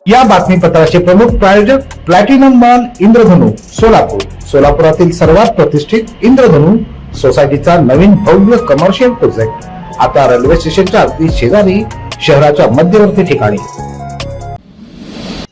या बातमीपत्राचे प्रमुख प्रायोजक प्लॅटिनम मॉल इंद्रधनु सोलापूर. सोलापुरातील सर्वात प्रतिष्ठित इंद्रधनु सोसायटीचा नवीन भव्य कमर्शियल प्रोजेक्ट आता रेल्वे स्टेशनच्या अगदी शेजारी शहराच्या मध्यवर्ती ठिकाणी.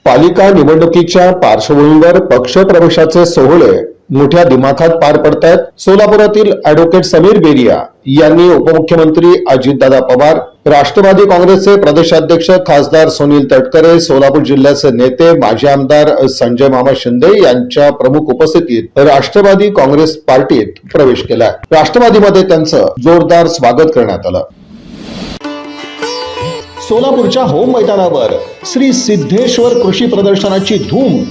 पालिका निवडणुकीच्या पार्श्वभूमीवर पक्ष प्रवेशाचे सोहळे मोठ्या दिमाखात पार पडतायत. सोलापुरातील ऍडव्होकेट समीर बेरिया यांनी उपमुख्यमंत्री अजितदादा पवार, राष्ट्रवादी काँग्रेसचे प्रदेशाध्यक्ष खासदार सुनील तटकरे, सोलापूर जिल्ह्याचे नेते माजी आमदार संजय मामा शिंदे यांच्या प्रमुख उपस्थितीत राष्ट्रवादी काँग्रेस पार्टीत प्रवेश केलाय. राष्ट्रवादीमध्ये त्यांचं जोरदार स्वागत करण्यात आलं. सोलापूरच्या होम मैदानावर श्री सिद्धेश्वर कृषी प्रदर्शनाची धूम.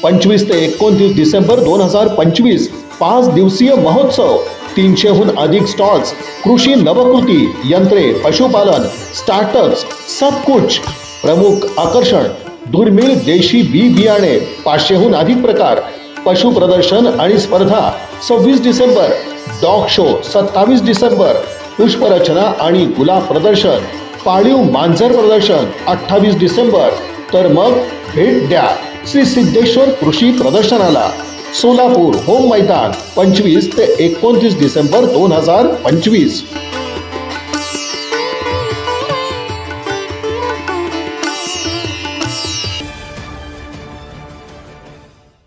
25 ते 29 डिसेंबर 2025 5 दिवसीय महोत्सव. 300हून अधिक स्टॉल्स, कृषी नवकृती, यंत्रे, पशुपालन, स्टार्टअप्स, सब कुछ. प्रमुख आकर्षण दुर्मिळ देशी बी बियाणे, 500हून अधिक प्रकार, पशु प्रदर्शन आणि स्पर्धा. 26 डिसेंबर डॉग शो, 27 डिसेंबर पुष्परचना आणि गुलाब प्रदर्शन, पाळीव मांजर प्रदर्शन 28 डिसेंबर. तर मग भेट द्या श्री सिद्धेश्वर कृषी प्रदर्शनाला. सोलापूर होम मैदान 25 ते 29 डिसेंबर 2025.